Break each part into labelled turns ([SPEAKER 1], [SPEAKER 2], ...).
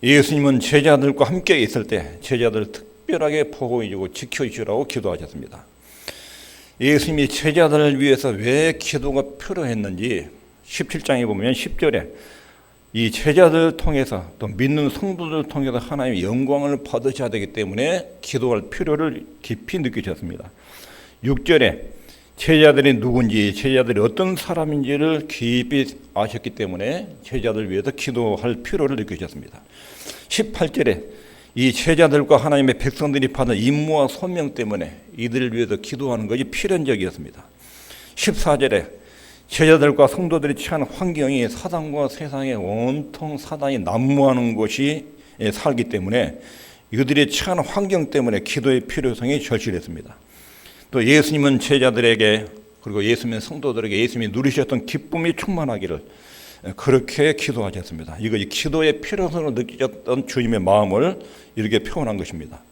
[SPEAKER 1] 예수님은 제자들과 함께 있을 때 제자들을 특별하게 보호해주고 지켜주라고 기도하셨습니다. 예수님이 제자들을 위해서 왜 기도가 필요했는지 17장에 보면 10절에 이 제자들을 통해서 또 믿는 성도들을 통해서 하나님의 영광을 받으셔야 되기 때문에 기도할 필요를 깊이 느끼셨습니다. 6절에 제자들이 누군지, 제자들이 어떤 사람인지를 깊이 아셨기 때문에 제자들을 위해서 기도할 필요를 느끼셨습니다. 18절에 이 제자들과 하나님의 백성들이 받은 임무와 소명 때문에 이들을 위해서 기도하는 것이 필연적이었습니다. 14절에 제자들과 성도들이 처한 환경이 사단과 세상에 온통 사단이 난무하는 곳이 살기 때문에 이들이 처한 환경 때문에 기도의 필요성이 절실했습니다. 또 예수님은 제자들에게 그리고 예수님의 성도들에게 예수님이 누리셨던 기쁨이 충만하기를 그렇게 기도하셨습니다. 이것이 기도의 필요성을 느끼셨던 주님의 마음을 이렇게 표현한 것입니다.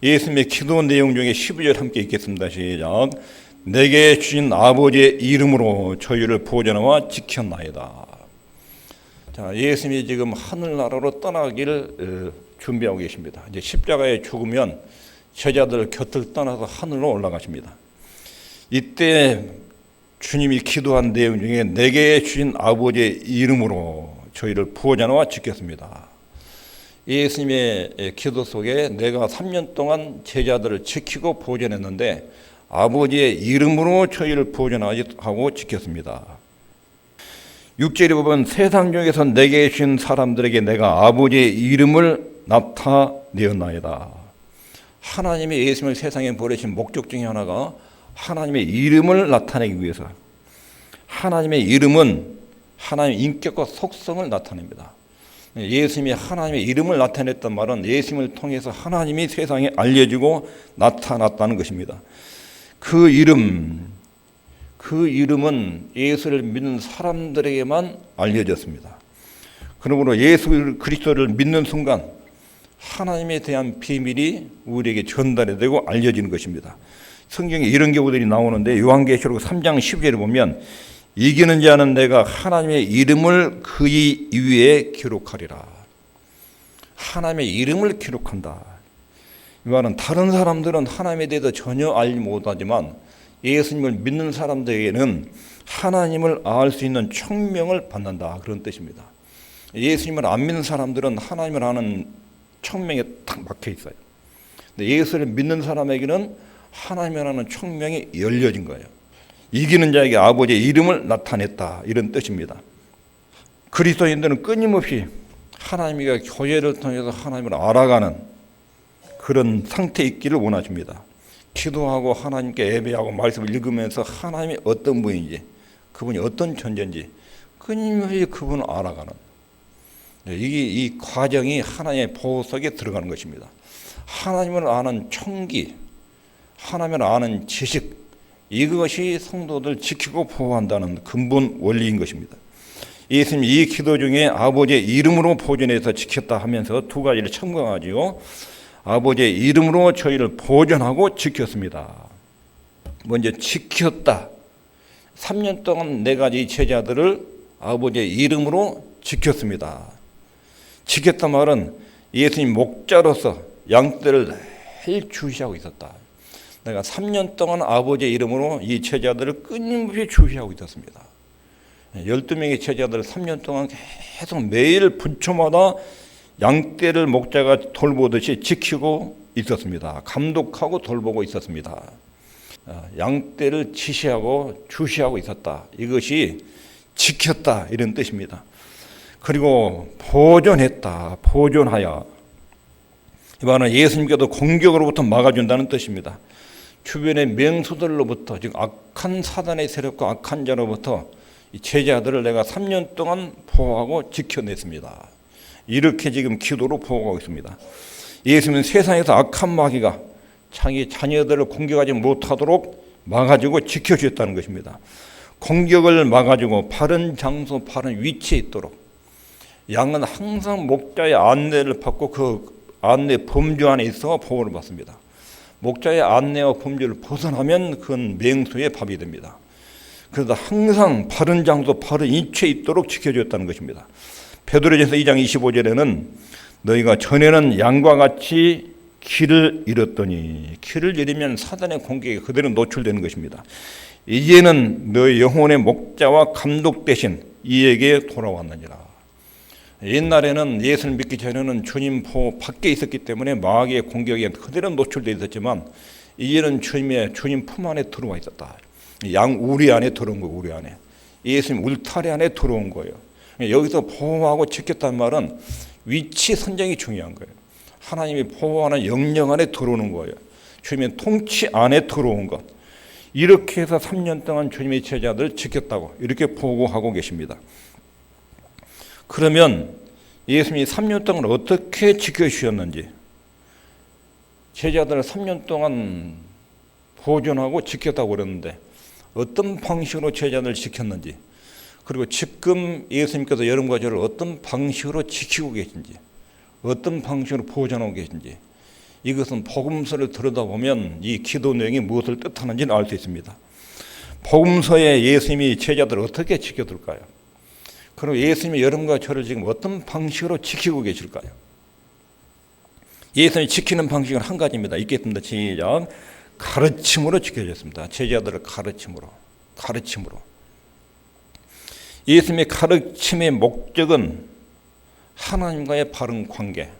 [SPEAKER 1] 예수님의 기도 내용 중에 12절 함께 읽겠습니다. 시작. 내게 주신 아버지의 이름으로 저희를 보존하와 지켰나이다. 자, 예수님이 지금 하늘나라로 떠나기를 준비하고 계십니다. 이제 십자가에 죽으면 제자들 곁을 떠나서 하늘로 올라가십니다. 이때 주님이 기도한 내용 중에 내게 주신 아버지의 이름으로 저희를 보존하와 지켰습니다. 예수님의 기도 속에 내가 3년 동안 제자들을 지키고 보존했는데 아버지의 이름으로 저희를 보존하고 지켰습니다. 6절에 보면 세상 중에서 내게 주신 사람들에게 내가 아버지의 이름을 나타내었나이다. 하나님의 예수님을 세상에 보내신 목적 중에 하나가 하나님의 이름을 나타내기 위해서. 하나님의 이름은 하나님의 인격과 속성을 나타냅니다. 예수님이 하나님의 이름을 나타냈던 말은 예수님을 통해서 하나님이 세상에 알려지고 나타났다는 것입니다. 그 이름은 예수를 믿는 사람들에게만 알려졌습니다. 그러므로 예수 그리스도를 믿는 순간 하나님에 대한 비밀이 우리에게 전달이 되고 알려지는 것입니다. 성경에 이런 경우들이 나오는데 요한계시록 3장 10절에 보면 이기는 자는 내가 하나님의 이름을 그의 위에 기록하리라. 하나님의 이름을 기록한다. 이 말은 다른 사람들은 하나님에 대해서 전혀 알지 못하지만 예수님을 믿는 사람들에게는 하나님을 알 수 있는 청명을 받는다. 그런 뜻입니다. 예수님을 안 믿는 사람들은 하나님을 아는 청명에 딱 막혀 있어요. 근데 예수를 믿는 사람에게는 하나님을 아는 청명이 열려진 거예요. 이기는 자에게 아버지의 이름을 나타냈다. 이런 뜻입니다. 그리스도인들은 끊임없이 하나님과 교회를 통해서 하나님을 알아가는 그런 상태에 있기를 원하십니다. 기도하고 하나님께 예배하고 말씀을 읽으면서 하나님이 어떤 분인지 그분이 어떤 존재인지 끊임없이 그분을 알아가는 이 과정이 하나님의 보호 속에 들어가는 것입니다. 하나님을 아는 총기, 하나님을 아는 지식 이것이 성도들 지키고 보호한다는 근본 원리인 것입니다. 예수님 이 기도 중에 아버지의 이름으로 보존해서 지켰다 하면서 두 가지를 첨가하지요. 아버지의 이름으로 저희를 보존하고 지켰습니다. 먼저 지켰다. 3년 동안 네 가지 제자들을 아버지의 이름으로 지켰습니다. 지켰단 말은 예수님 목자로서 양떼를 늘 주시하고 있었다. 내가 3년 동안 아버지의 이름으로 이 제자들을 끊임없이 주시하고 있었습니다. 12명의 제자들을 3년 동안 계속 매일 분초마다 양떼를 목자가 돌보듯이 지키고 있었습니다. 감독하고 돌보고 있었습니다. 양떼를 지시하고 주시하고 있었다. 이것이 지켰다 이런 뜻입니다. 그리고 보존했다. 보존하여. 이 말은 예수님께도 공격으로부터 막아준다는 뜻입니다. 주변의 맹수들로부터 즉 악한 사단의 세력과 악한 자로부터 이 제자들을 내가 3년 동안 보호하고 지켜냈습니다. 이렇게 지금 기도로 보호하고 있습니다. 예수님은 세상에서 악한 마귀가 자기 자녀들을 공격하지 못하도록 막아주고 지켜주셨다는 것입니다. 공격을 막아주고 바른 장소, 바른 위치에 있도록 양은 항상 목자의 안내를 받고 그 안내 범주 안에 있어 보호를 받습니다. 목자의 안내와 범주를 벗어나면 그건 맹수의 밥이 됩니다. 그래서 항상 바른 장소, 바른 위치에 있도록 지켜주었다는 것입니다. 베드로전서 2장 25절에는 너희가 전에는 양과 같이 길을 잃었더니, 길을 잃으면 사단의 공격에 그대로 노출되는 것입니다. 이제는 너희 영혼의 목자와 감독 대신 이에게 돌아왔느니라. 옛날에는 예수를 믿기 전에는 주님 보호 밖에 있었기 때문에 마귀의 공격에 그대로 노출되어 있었지만, 이제는 주님 품 안에 들어와 있었다. 양 우리 안에 들어온 거예요. 우리 안에 예수님 울타리 안에 들어온 거예요. 여기서 보호하고 지켰다는 말은 위치 선정이 중요한 거예요. 하나님이 보호하는 영령 안에 들어오는 거예요. 주님의 통치 안에 들어온 것. 이렇게 해서 3년 동안 주님의 제자들을 지켰다고 이렇게 보고하고 계십니다. 그러면 예수님이 3년 동안 어떻게 지켜주셨는지, 제자들을 3년 동안 보존하고 지켰다고 그랬는데 어떤 방식으로 제자들을 지켰는지, 그리고 지금 예수님께서 여러분과 저를 어떤 방식으로 지키고 계신지, 어떤 방식으로 보존하고 계신지, 이것은 복음서를 들여다보면 이 기도 내용이 무엇을 뜻하는지는 알 수 있습니다. 복음서에 예수님이 제자들을 어떻게 지켜둘까요? 그리고 예수님이 여러분과 저를 지금 어떤 방식으로 지키고 계실까요? 예수님이 지키는 방식은 한 가지입니다. 있겠습니다. 시작. 가르침으로 지켜졌습니다. 제자들을 가르침으로. 예수님의 가르침의 목적은 하나님과의 바른 관계,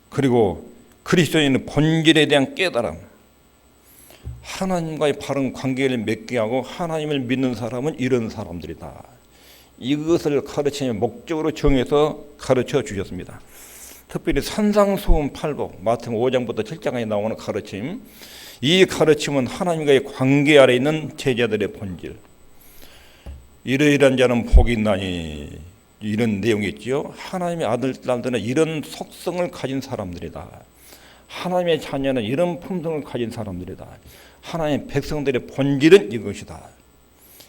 [SPEAKER 1] 그리고 그리스도인의 본질에 대한 깨달음, 하나님과의 바른 관계를 맺게 하고 하나님을 믿는 사람은 이런 사람들이다. 이것을 가르침의 목적으로 정해서 가르쳐 주셨습니다. 특별히 산상수훈 8복, 마태복음 5장부터 7장까지 나오는 가르침, 이 가르침은 하나님과의 관계 아래 있는 제자들의 본질, 이러이러한 자는 복이 있나니, 이런 내용이 있죠. 하나님의 아들, 딸들은 이런 속성을 가진 사람들이다. 하나님의 자녀는 이런 품성을 가진 사람들이다. 하나님의 백성들의 본질은 이것이다.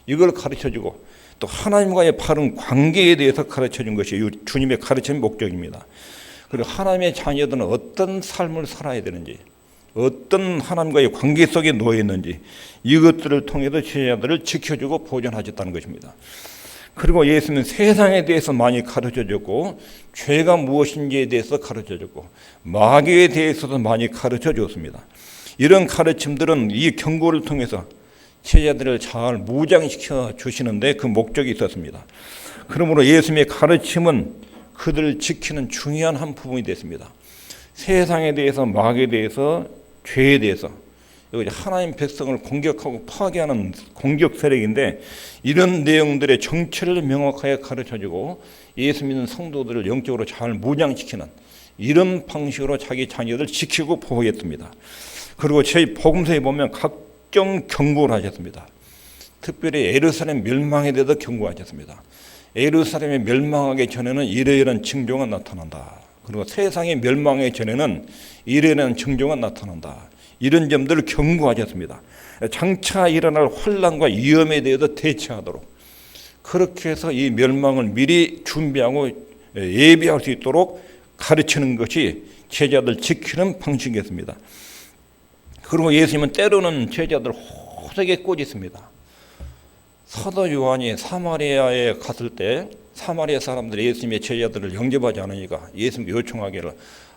[SPEAKER 1] 이걸 가르쳐주고, 또 하나님과의 바른 관계에 대해서 가르쳐준 것이 주님의 가르침의 목적입니다. 그리고 하나님의 자녀들은 어떤 삶을 살아야 되는지, 어떤 하나님과의 관계 속에 놓여 있는지, 이것들을 통해서 제자들을 지켜주고 보존하셨다는 것입니다. 그리고 예수님은 세상에 대해서 많이 가르쳐줬고, 죄가 무엇인지에 대해서 가르쳐줬고, 마귀에 대해서도 많이 가르쳐줬습니다. 이런 가르침들은 이 경고를 통해서 제자들을 잘 무장시켜 주시는데 그 목적이 있었습니다. 그러므로 예수님의 가르침은 그들을 지키는 중요한 한 부분이 됐습니다. 세상에 대해서, 마귀에 대해서, 죄에 대해서, 하나님 백성을 공격하고 파괴하는 공격 세력인데, 이런 내용들의 정체를 명확하게 가르쳐주고 예수 믿는 성도들을 영적으로 잘 무장시키는 이런 방식으로 자기 자녀들 지키고 보호했습니다. 그리고 저희 복음서에 보면 각종 경고를 하셨습니다. 특별히 예루살렘 멸망에 대해서 경고하셨습니다. 예루살렘이 멸망하기 전에는 이러이러한 징조가 나타난다. 그리고 세상의 멸망하기 전에는 이러이러한 징조가 나타난다. 이런 점들을 경고하셨습니다. 장차 일어날 환난과 위험에 대해서 대처하도록, 그렇게 해서 이 멸망을 미리 준비하고 예비할 수 있도록 가르치는 것이 제자들 지키는 방식이었습니다. 그리고 예수님은 때로는 제자들 호되게 꼬집습니다. 사도 요한이 사마리아에 갔을 때 사마리아 사람들이 예수님의 제자들을 영접하지 않으니까 예수님께 요청하기를,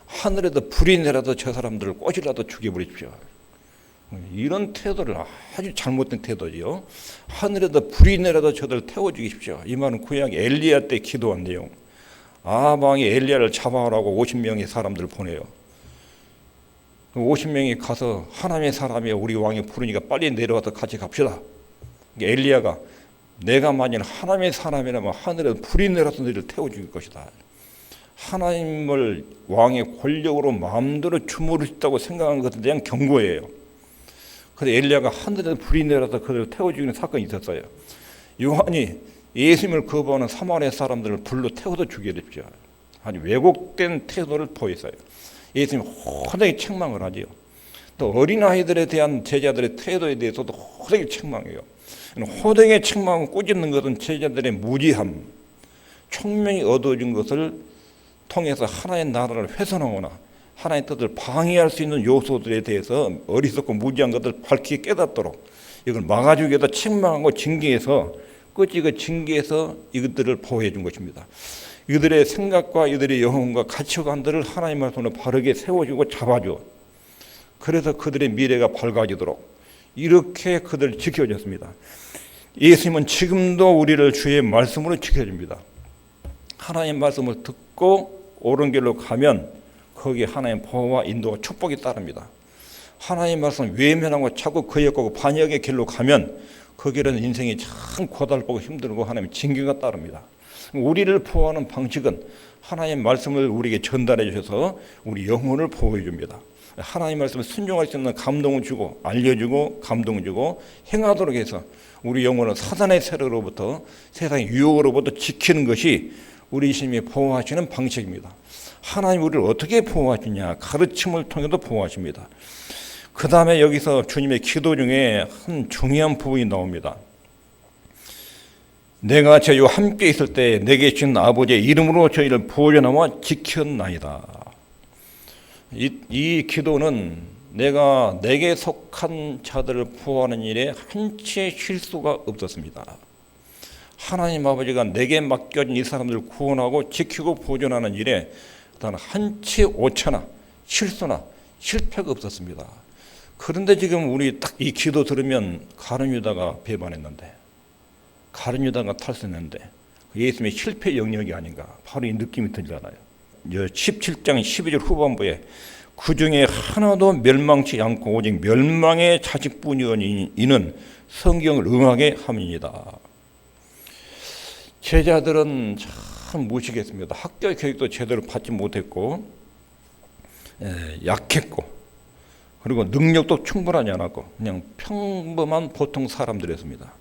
[SPEAKER 1] 하늘에서 불이 내려도 저 사람들을 꼬시라도 죽여버리십시오. 이런 태도를, 아주 잘못된 태도지요. 하늘에서 불이 내려도 저들을 태워 죽이십시오. 이 말은 구약 엘리야 때 기도한 내용. 아방이 엘리야를 잡아오라고 50명의 사람들을 보내요. 50명이 가서 하나님의 사람이 우리 왕이 부르니까 빨리 내려와서 같이 갑시다. 엘리야가 내가 만일 하나님의 사람이라면 하늘에서 불이 내려서 너희를 태워 죽일 것이다. 하나님을 왕의 권력으로 마음대로 주무를 수 있다고 생각한 것에 대한 경고예요. 그래서 엘리야가 하늘에서 불이 내려서 그들을 태워 죽이는 사건이 있었어요. 요한이 예수님을 거부하는 사마리아 사람들을 불로 태워서 죽여야겠죠. 아주 왜곡된 태도를 보였어요. 예수님이 호되게 책망을 하지요. 또 어린아이들에 대한 제자들의 태도에 대해서도 호되게 책망해요. 호되게 책망하고 꾸짖는 것은 제자들의 무지함, 총명이 얻어진 것을 통해서 하나의 나라를 훼손하거나 하나의 뜻을 방해할 수 있는 요소들에 대해서 어리석고 무지한 것을 밝히 깨닫도록 이걸 막아주기 위해서 책망하고 징계해서, 끝이 그 징계해서 이것들을 보호해 준 것입니다. 이들의 생각과 이들의 영혼과 가치관들을 하나님 말씀으로 바르게 세워주고 잡아줘. 그래서 그들의 미래가 밝아지도록 이렇게 그들을 지켜줬습니다. 예수님은 지금도 우리를 주의 말씀으로 지켜줍니다. 하나님 말씀을 듣고 옳은 길로 가면 거기에 하나님 보호와 인도와 축복이 따릅니다. 하나님 말씀 외면하고 자꾸 거역하고 반역의 길로 가면 거기는 인생이 참 고달프고 힘들고 하나님 징계가 따릅니다. 우리를 보호하는 방식은 하나님 말씀을 우리에게 전달해 주셔서 우리 영혼을 보호해 줍니다. 하나님 말씀을 순종할 수 있는 감동을 주고 알려주고 감동을 주고 행하도록 해서 우리 영혼을 사단의 세력으로부터 세상의 유혹으로부터 지키는 것이 우리 주님이 보호하시는 방식입니다. 하나님 우리를 어떻게 보호하시냐? 가르침을 통해서 보호하십니다. 그 다음에 여기서 주님의 기도 중에 한 중요한 부분이 나옵니다. 내가 저희와 함께 있을 때 내게 주신 아버지의 이름으로 저희를 보존하며 지켰나이다. 이 기도는 내가 내게 속한 자들을 보호하는 일에 한치의 실수가 없었습니다. 하나님 아버지가 내게 맡겨진 이 사람들을 구원하고 지키고 보존하는 일에 단 한치의 오차나 실수나 실패가 없었습니다. 그런데 지금 우리 딱 이 기도 들으면 가룟 유다가 배반했는데, 가룟 유다가 탈선했는데 예수님의 실패 영역이 아닌가, 바로 이 느낌이 들잖아요. 17장 12절 후반부에 그 중에 하나도 멸망치 않고 오직 멸망의 자식뿐이니 이는 성경을 응하게 함이니이다. 제자들은 참 무식했습니다. 학교 교육도 제대로 받지 못했고 약했고 그리고 능력도 충분하지 않았고 그냥 평범한 보통 사람들이었습니다.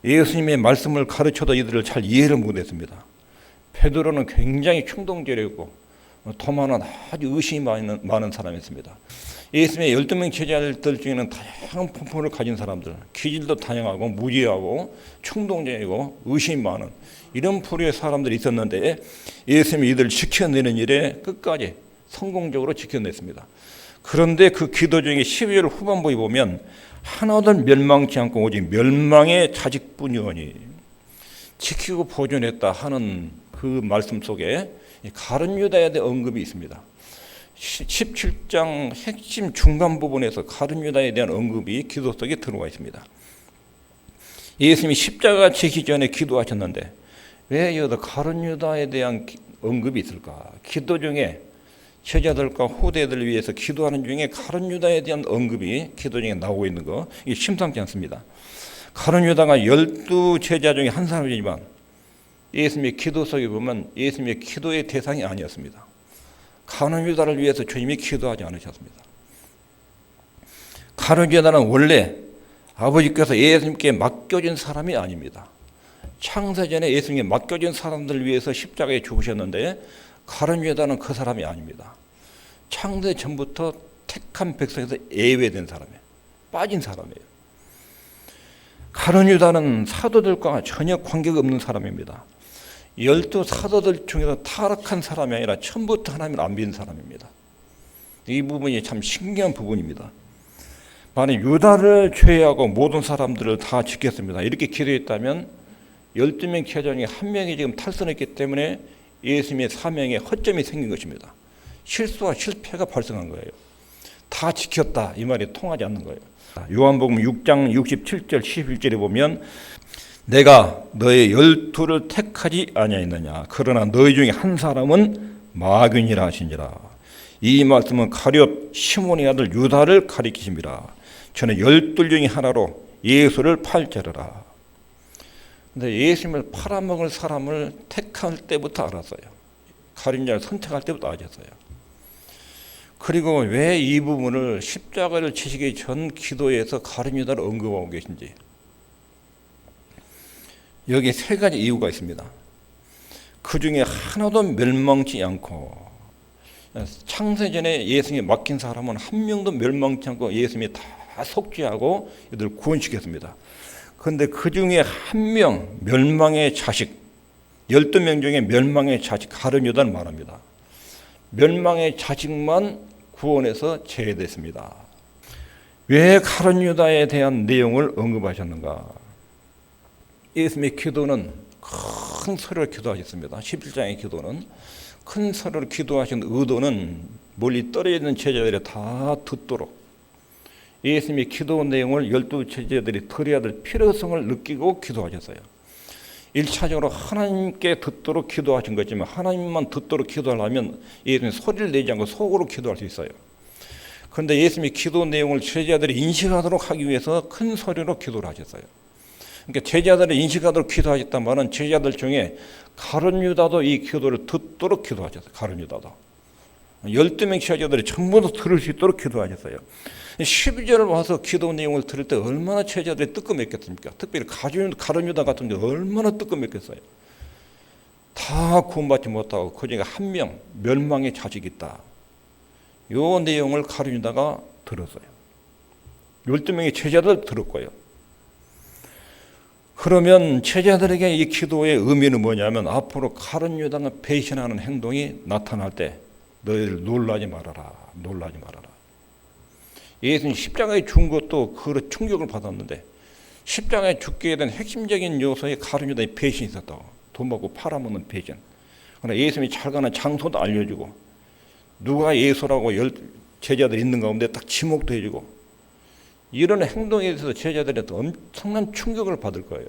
[SPEAKER 1] 예수님의 말씀을 가르쳐도 이들을 잘 이해를 못했습니다. 베드로는 굉장히 충동적이고 도마는 아주 의심이 많은 사람이었습니다. 예수님의 12명 제자들 중에는 다양한 품품을 가진 사람들, 기질도 다양하고 무지하고 충동적이고 의심이 많은 이런 부류의 사람들이 있었는데 예수님이 이들을 지켜내는 일에 끝까지 성공적으로 지켜냈습니다. 그런데 그 기도 중에 12절 후반부에 보면 하나도 멸망치 않고 오직 멸망의 자식뿐이오니 지키고 보존했다 하는 그 말씀 속에 가룟 유다에 대한 언급이 있습니다. 17장 핵심 중간 부분에서 가룟 유다에 대한 언급이 기도 속에 들어와 있습니다. 예수님이 십자가 지기 전에 기도하셨는데 왜 여기서 가룟 유다에 대한 언급이 있을까? 기도 중에 제자들과 후대들을 위해서 기도하는 중에 가룟 유다에 대한 언급이 기도 중에 나오고 있는 거 이게 심상치 않습니다. 가룟 유다가 12제자 중에 한 사람이지만 예수님의 기도 속에 보면 예수님의 기도의 대상이 아니었습니다. 가룟 유다를 위해서 주님이 기도하지 않으셨습니다. 가룟 유다는 원래 아버지께서 예수님께 맡겨진 사람이 아닙니다. 창세전에 예수님께 맡겨진 사람들을 위해서 십자가에 죽으셨는데 가룟 유다는 그 사람이 아닙니다. 창세 전부터 택한 백성에서 예외된 사람이에요. 빠진 사람이에요. 가룟 유다는 사도들과 전혀 관계가 없는 사람입니다. 12사도들 중에서 타락한 사람이 아니라 처음부터 하나님을 안 믿는 사람입니다. 이 부분이 참 신기한 부분입니다. 만약 유다를 제외하고 모든 사람들을 다 지켰습니다. 이렇게 기도했다면 12명 제자 중에 한 명이 지금 탈선했기 때문에 예수님의 사명에 허점이 생긴 것입니다. 실수와 실패가 발생한 거예요. 다 지켰다 이 말이 통하지 않는 거예요. 요한복음 6장 67절 11절에 보면 내가 너의 12를 택하지 아니하였느냐 그러나 너희 중에 한 사람은 마귀니라 하시니라. 이 말씀은 가룟 시몬의 아들 유다를 가리키십니다. 저는 12 중에 하나로 예수를 팔자르라. 근데 예수님을 팔아먹을 사람을 택할 때부터 알았어요. 가룟 유다를 선택할 때부터 아셨어요. 그리고 왜 이 부분을 십자가를 지시기 전 기도에서 가룟 유다를 언급하고 계신지 여기에 세 가지 이유가 있습니다. 그 중에 하나도 멸망치 않고 창세전에 예수님이 맡긴 사람은 한 명도 멸망치 않고 예수님이 다 속죄하고 이들 구원시켰습니다. 그런데 그 중에 한 명 멸망의 자식 12명 중에 멸망의 자식 가룟 유다를 말합니다. 멸망의 자식만 구원해서 제외됐습니다. 왜 가룟 유다에 대한 내용을 언급하셨는가? 예수님의 기도는 큰 소리로 기도하셨습니다. 11장의 기도는 큰 소리로 기도하신 의도는 멀리 떨어져 있는 제자들이 다 듣도록 예수님의 기도 내용을 12 제자들이 들어야 될 필요성을 느끼고 기도하셨어요. 1차적으로 하나님께 듣도록 기도하신 거지만 하나님만 듣도록 기도하려면 예수님이 소리를 내지 않고 속으로 기도할 수 있어요. 그런데 예수님의 기도 내용을 제자들이 인식하도록 하기 위해서 큰 소리로 기도를 하셨어요. 그러니까 제자들이 인식하도록 기도하셨단 말은 제자들 중에 가룟 유다도 이 기도를 듣도록 기도하셨어요. 가룟 유다도. 12명 제자들이 전부 다 들을 수 있도록 기도하셨어요. 12절을 와서 기도 내용을 들을 때 얼마나 제자들이 뜨끔했겠습니까? 특별히 가룟 유다 같은 경우 얼마나 뜨끔했겠어요. 다 구원받지 못하고 그중에 한 명 멸망의 자식이 있다. 이 내용을 가룟 유다가 들었어요. 12명의 제자들 들었고요. 그러면 제자들에게 이 기도의 의미는 뭐냐면 앞으로 가룟 유다가 배신하는 행동이 나타날 때 너희들 놀라지 말아라. 놀라지 말아라. 예수님 십자가에 죽은 것도 그 충격을 받았는데 십자가에 죽게 된 핵심적인 요소에 가룟 유다의 배신이 있었다고. 돈 받고 팔아먹는 배신. 그러나 예수님이 잘 가는 장소도 알려주고 누가 예수라고 제자들이 있는 가운데 딱 지목도 해주고 이런 행동에 대해서 제자들이 엄청난 충격을 받을 거예요.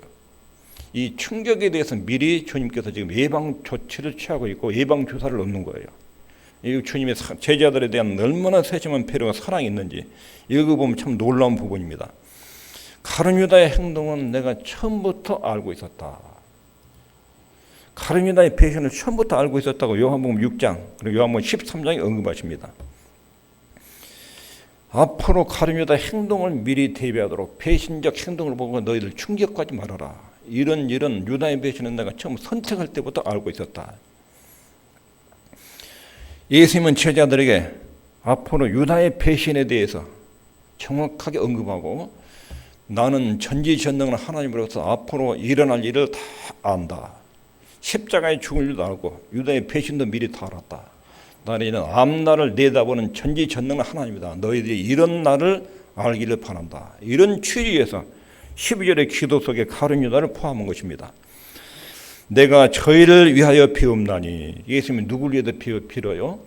[SPEAKER 1] 이 충격에 대해서 미리 주님께서 지금 예방 조치를 취하고 있고 예방 주사를 넣는 거예요. 이 주님의 제자들에 대한 얼마나 세심한 배려와 사랑이 있는지 이거 보면 참 놀라운 부분입니다. 가룟 유다의 행동은 내가 처음부터 알고 있었다. 가룟 유다의 배신을 처음부터 알고 있었다고 요한복음 6장 그리고 요한복음 13장에 언급하십니다. 앞으로 가룟 유다의 행동을 미리 대비하도록 배신적 행동을 보고 너희들 충격하지 말아라. 이런 유다의 배신은 내가 처음 선택할 때부터 알고 있었다. 예수님은 제자들에게 앞으로 유다의 배신에 대해서 정확하게 언급하고 나는 전지전능한 하나님으로서 앞으로 일어날 일을 다 안다. 십자가에 죽을 일도 알고 유다의 배신도 미리 다 알았다. 나는 이는 앞날을 내다보는 전지전능한 하나님이다. 너희들이 이런 날을 알기를 바란다. 이런 취지에서 12절의 기도 속에 가룟 유다를 포함한 것입니다. 내가 저희를 위하여 비옵나니 예수님이 누구를 위해서 빌어요?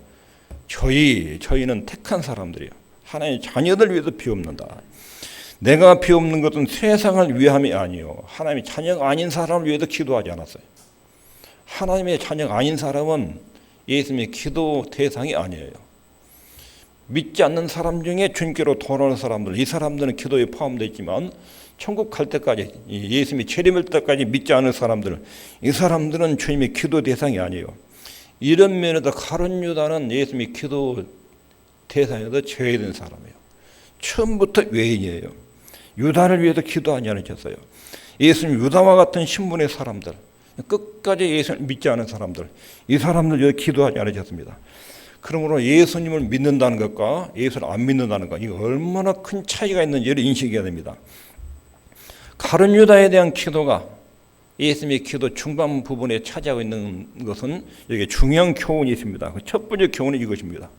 [SPEAKER 1] 저희는 택한 사람들이요. 하나님의 자녀들 위해서 비옵는다. 내가 비옵는 것은 세상을 위함이 아니요. 하나님의 자녀가 아닌 사람을 위해서 기도하지 않았어요. 하나님의 자녀가 아닌 사람은 예수님의 기도 대상이 아니에요. 믿지 않는 사람 중에 주님께로 돌아오는 사람들, 이 사람들은 기도에 포함되어 있지만 천국 갈 때까지 예수님이 재림할 때까지 믿지 않은 사람들, 이 사람들은 주님의 기도 대상이 아니에요. 이런 면에서 가룟 유다는 예수님의 기도 대상에서 제외된 사람이에요. 처음부터 외인이에요. 유다를 위해서 기도하지 않으셨어요. 예수님 유다와 같은 신분의 사람들, 끝까지 예수님을 믿지 않은 사람들, 이 사람들 위해 기도하지 않으셨습니다. 그러므로 예수님을 믿는다는 것과 예수를 안 믿는다는 것, 이거 얼마나 큰 차이가 있는지를 인식해야 됩니다. 가룟 유다에 대한 기도가 예수님의 기도 중반 부분에 차지하고 있는 것은 여기 중요한 교훈이 있습니다. 첫 번째 교훈은 이것입니다.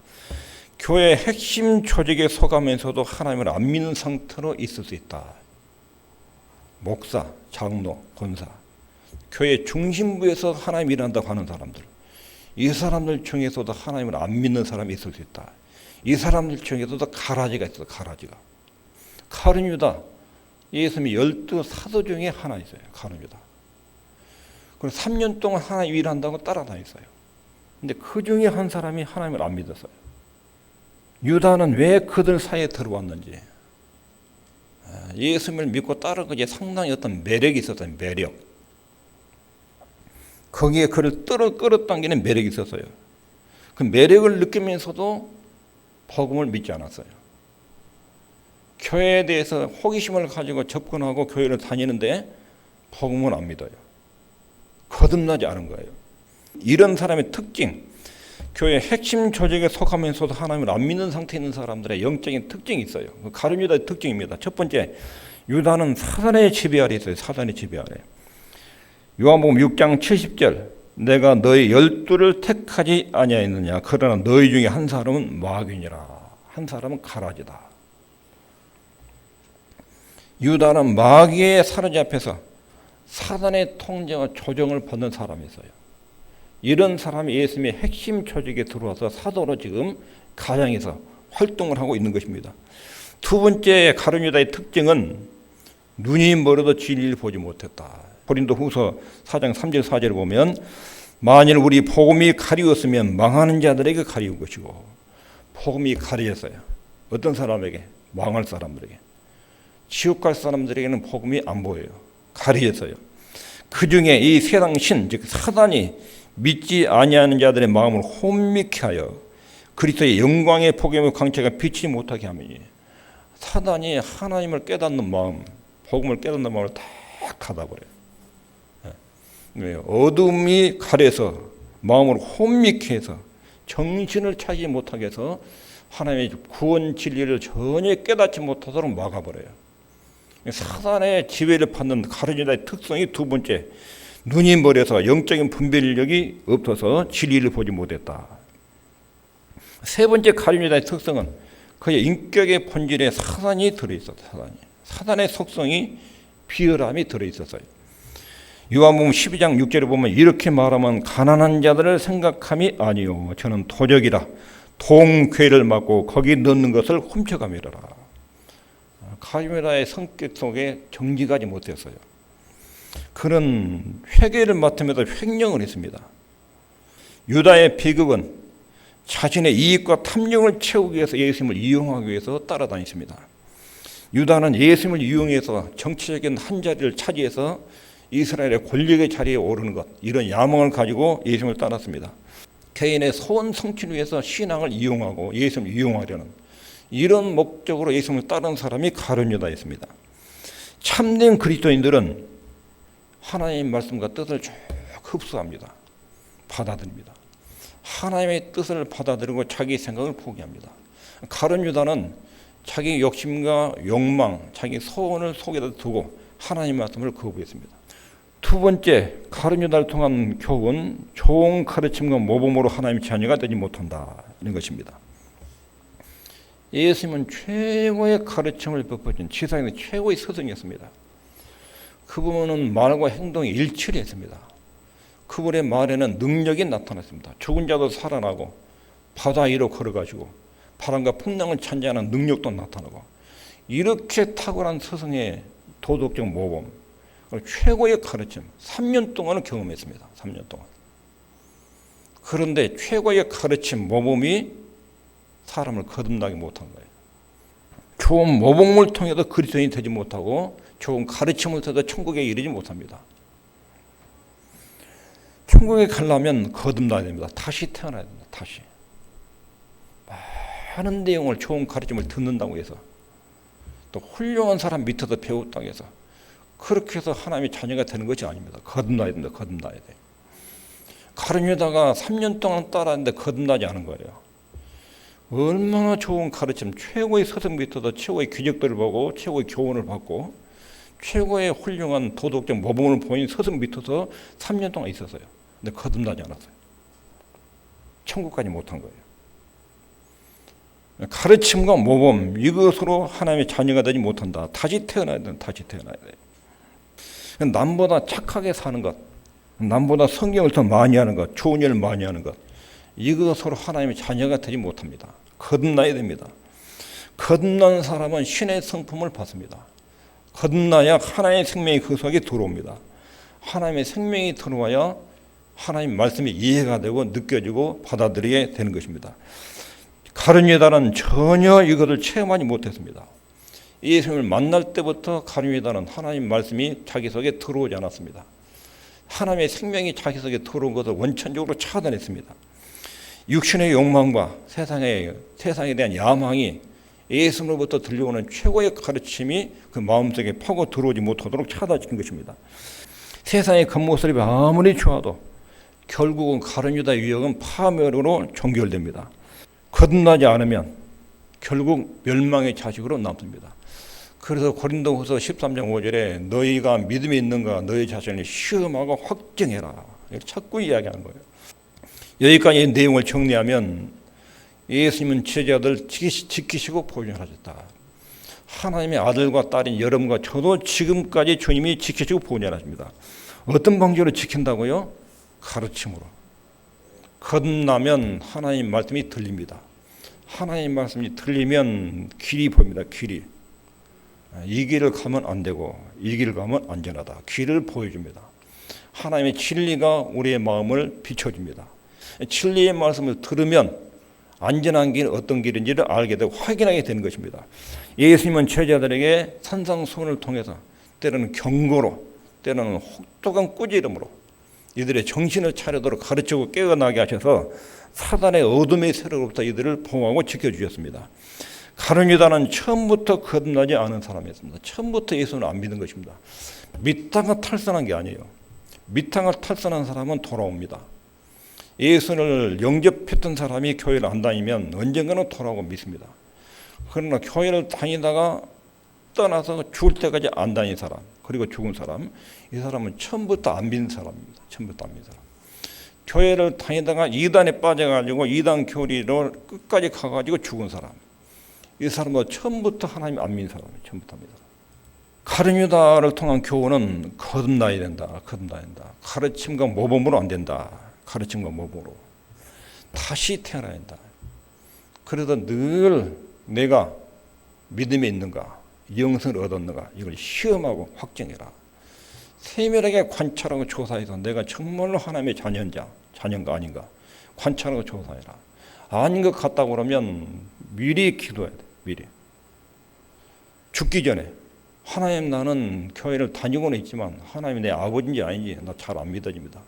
[SPEAKER 1] 교회의 핵심 조직에 속하면서도 하나님을 안 믿는 상태로 있을 수 있다. 목사, 장로, 권사, 교회 중심부에서 하나님 일한다고 하는 사람들, 이 사람들 중에서도 하나님을 안 믿는 사람이 있을 수 있다. 이 사람들 중에서도 가라지가 있어요. 가룟 유다, 예수님이 12 사도 중에 하나 있어요. 가룟 유다. 그리고 3년 동안 하나님 일한다고 따라다녔어요. 근데 그 중에 한 사람이 하나님을 안 믿었어요. 유다는 왜 그들 사이에 들어왔는지, 예수님을 믿고 따른 것에 상당히 어떤 매력이 있었어요. 매력. 거기에 그를 끌어당기는 매력이 있었어요. 그 매력을 느끼면서도 복음을 믿지 않았어요. 교회에 대해서 호기심을 가지고 접근하고 교회를 다니는데 복음은 안 믿어요. 거듭나지 않은 거예요. 이런 사람의 특징, 교회 핵심 조직에 속하면서도 하나님을 안 믿는 상태에 있는 사람들의 영적인 특징이 있어요. 가룟 유다의 특징입니다. 첫 번째, 유다는 사단의 지배 아래 있어요. 사단의 지배 아래. 요한복음 6장 70절, 내가 너희 12를 택하지 아니하였느냐. 그러나 너희 중에 한 사람은 마귀니라. 한 사람은 가라지다. 유다는 마귀에 사로잡혀서 사단의 통제와 조정을 받는 사람이었어요. 이런 사람이 예수님의 핵심 조직에 들어와서 사도로 지금 가장에서 활동을 하고 있는 것입니다. 두 번째 가룟 유다의 특징은 눈이 멀어도 진리를 보지 못했다. 고린도후서 4장 3절 4절을 보면 만일 우리 복음이 가리웠으면 망하는 자들에게 가리운 것이고, 복음이 가리웠어요. 어떤 사람에게? 망할 사람들에게. 지옥 갈 사람들에게는 복음이 안 보여요. 가리웠어요. 그 중에 이 세상 신, 즉 사단이 믿지 아니하는 자들의 마음을 혼미케 하여 그리스도의 영광의 복음의 광채가 비치지 못하게 하면, 사단이 하나님을 깨닫는 마음, 복음을 깨닫는 마음을 다 닫아버려요. 어둠이 가려서 마음을 혼미케 해서 정신을 차리지 못하게 해서 하나님의 구원 진리를 전혀 깨닫지 못하도록 막아버려요. 사단의 지배를 받는 가룟 유다의 특성이 두 번째, 눈이 멀어서 영적인 분별력이 없어서 진리를 보지 못했다. 세 번째 가룟 유다의 특성은 그의 인격의 본질에 사단이 들어있었다. 사단의 속성이 비열함이 들어있었어요. 요한복음 12장 6절에 보면 이렇게 말하면 가난한 자들을 생각함이 아니요 저는 도적이라 동궤를 막고 거기 넣는 것을 훔쳐가미라. 가룟 유다의 성격 속에 정직하지 못했어요. 그는 회개를 맡으면서 횡령을 했습니다. 유다의 비극은 자신의 이익과 탐욕을 채우기 위해서 예수님을 이용하기 위해서 따라다녔습니다. 유다는 예수님을 이용해서 정치적인 한 자리를 차지해서 이스라엘의 권력의 자리에 오르는 것, 이런 야망을 가지고 예수님을 따랐습니다. 개인의 소원 성취를 위해서 신앙을 이용하고 예수님을 이용하려는 이런 목적으로 예수님을 따른 사람이 가룟 유다였습니다. 참된 그리스도인들은 하나님의 말씀과 뜻을 쭉 흡수합니다. 받아들입니다. 하나님의 뜻을 받아들이고 자기 생각을 포기합니다. 가룟 유다는 자기 욕심과 욕망, 자기 소원을 속에다 두고 하나님의 말씀을 거부했습니다. 두 번째, 가룟 유다를 통한 교훈, 좋은 가르침과 모범으로 하나님의 자녀가 되지 못한다는 것입니다. 예수님은 최고의 가르침을 베푸신 지상에서 최고의 스승이었습니다. 그분은 말과 행동이 일치를 했습니다. 그분의 말에는 능력이 나타났습니다. 죽은 자도 살아나고 바다 위로 걸어가지고 바람과 풍랑을 찬지하는 능력도 나타나고, 이렇게 탁월한 스승의 도덕적 모범, 최고의 가르침 3년 동안을 경험했습니다. 3년 동안. 그런데 최고의 가르침 모범이 사람을 거듭나게 못한 거예요. 좋은 모범을 통해서 그리스도인이 되지 못하고 좋은 가르침을 통해서 천국에 이르지 못합니다. 천국에 가려면 거듭나야 됩니다. 다시 태어나야 됩니다. 다시. 많은 내용을 좋은 가르침을 듣는다고 해서, 또 훌륭한 사람 밑에서 배웠다고 해서 그렇게 해서 하나님의 자녀가 되는 것이 아닙니다. 거듭나야 됩니다. 거듭나야 돼요. 가룟 유다가 3년 동안 따라했는데 거듭나지 않은 거예요. 얼마나 좋은 가르침, 최고의 스승 밑에서 최고의 기적들을 보고 최고의 교훈을 받고 최고의 훌륭한 도덕적 모범을 보인 스승 밑에서 3년 동안 있었어요. 근데 거듭나지 않았어요. 천국까지 못한 거예요. 가르침과 모범, 이것으로 하나님의 자녀가 되지 못한다. 다시 태어나야 돼. 다시 태어나야 돼. 남보다 착하게 사는 것, 남보다 성경을 더 많이 하는 것, 좋은 일을 많이 하는 것, 이것으로 하나님의 자녀가 되지 못합니다. 거듭나야 됩니다. 거듭난 사람은 신의 성품을 받습니다. 거듭나야 하나님의 생명이 그 속에 들어옵니다. 하나님의 생명이 들어와야 하나님 말씀이 이해가 되고 느껴지고 받아들이게 되는 것입니다. 가룟 유다는 전혀 이것을 체험하지 못했습니다. 예수님을 만날 때부터 가룟 유다는 하나님 말씀이 자기 속에 들어오지 않았습니다. 하나님의 생명이 자기 속에 들어온 것을 원천적으로 차단했습니다. 육신의 욕망과 세상에 대한 야망이 예수님으로부터 들려오는 최고의 가르침이 그 마음속에 파고 들어오지 못하도록 차단시킨 것입니다. 세상의 겉모습이 아무리 좋아도 결국은 가룟 유다의 유혹은 파멸으로 종결됩니다. 거듭나지 않으면 결국 멸망의 자식으로 남습니다. 그래서 고린도후서 13장 5절에 너희가 믿음이 있는가 너희 자신을 시험하고 확증해라, 자꾸 이야기하는 거예요. 여기까지 내용을 정리하면 예수님은 제자들 지키시고 보존하셨다. 하나님의 아들과 딸인 여러분과 저도 지금까지 주님이 지켜주고 보존하십니다. 어떤 방식으로 지킨다고요? 가르침으로. 거듭나면 하나님 말씀이 들립니다. 하나님 말씀이 들리면 길이 보입니다. 길이. 이 길을 가면 안 되고 이 길을 가면 안전하다. 길을 보여줍니다. 하나님의 진리가 우리의 마음을 비춰줍니다. 진리의 말씀을 들으면 안전한 길 어떤 길인지를 알게 되고 확인하게 되는 것입니다. 예수님은 제자들에게 산상수훈을 통해서 때로는 경고로 때로는 혹독한 꾸지람으로 이들의 정신을 차리도록 가르치고 깨어나게 하셔서 사단의 어둠의 세력으로부터 이들을 보호하고 지켜주셨습니다. 가룟 유다는 처음부터 거듭나지 않은 사람이었습니다. 처음부터 예수는 안 믿는 것입니다. 믿다가 탈선한 게 아니에요. 믿다가 탈선한 사람은 돌아옵니다. 예수를 영접했던 사람이 교회를 안 다니면 언젠가는 돌아오고 믿습니다. 그러나 교회를 다니다가 떠나서 죽을 때까지 안 다닌 사람, 그리고 죽은 사람, 이 사람은 처음부터 안 믿는 사람입니다. 처음부터 안 믿는 사람. 교회를 다니다가 이단에 빠져가지고 이단 교리로 끝까지 가가지고 죽은 사람, 이 사람도 처음부터 하나님 안 믿는 사람이에요. 처음부터 안 믿는 사람. 가룟 유다를 통한 교훈은 거듭나야 된다. 거듭나야 된다. 가르침과 모범으로 안 된다. 가르침과 모범으로 다시 태어나야 된다. 그래도 늘 내가 믿음에 있는가, 영성을 얻었는가 이걸 시험하고 확정해라. 세밀하게 관찰하고 조사해서 내가 정말로 하나님의 자녀인가 아닌가 관찰하고 조사해라. 아닌 것 같다고 그러면 미리 기도해야 돼. 미리. 죽기 전에 하나님, 나는 교회를 다니고는 있지만 하나님이 내 아버지인지 아닌지 나 잘 안 믿어집니다.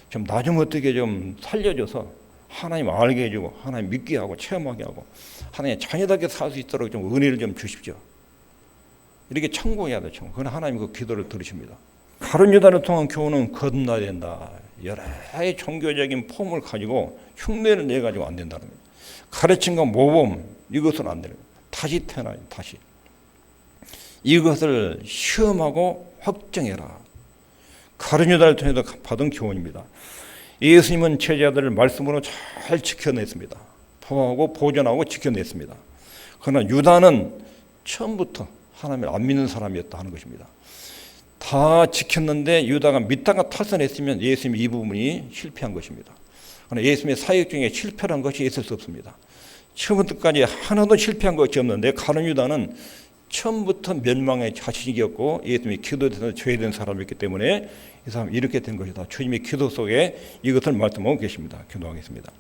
[SPEAKER 1] 좀 나 좀 어떻게 좀 살려줘서 하나님 알게 해주고 하나님 믿게 하고 체험하게 하고 하나님의 자녀답게 살 수 있도록 좀 은혜를 좀 주십시오. 이렇게 청구해야 돼요. 그건 하나님 그 기도를 들으십니다. 가룟 유다를 통한 교훈은 거듭나야 된다. 여러 가지 종교적인 폼을 가지고 흉내를 내가지고 안 된다는 거예요. 가르침과 모범 이것은 안 되는 거예요. 다시 태어나요. 다시. 이것을 시험하고 확정해라. 가룟 유다를 통해서 받은 교훈입니다. 예수님은 제자들을 말씀으로 잘 지켜냈습니다. 보호하고 보존하고 지켜냈습니다. 그러나 유다는 처음부터 하나님을 안 믿는 사람이었다 하는 것입니다. 다 지켰는데 유다가 믿다가 탈선했으면 예수님이 이 부분이 실패한 것입니다. 그러나 예수님의 사역 중에 실패한 것이 있을 수 없습니다. 처음부터까지 하나도 실패한 것이 없는데 가룟 유다는 처음부터 멸망의 자식이었고 예수님이 기도에서 죄된 사람이었기 때문에 이 사람이 이렇게 된 것이다. 주님이 기도 속에 이것을 말씀하고 계십니다. 기도하겠습니다.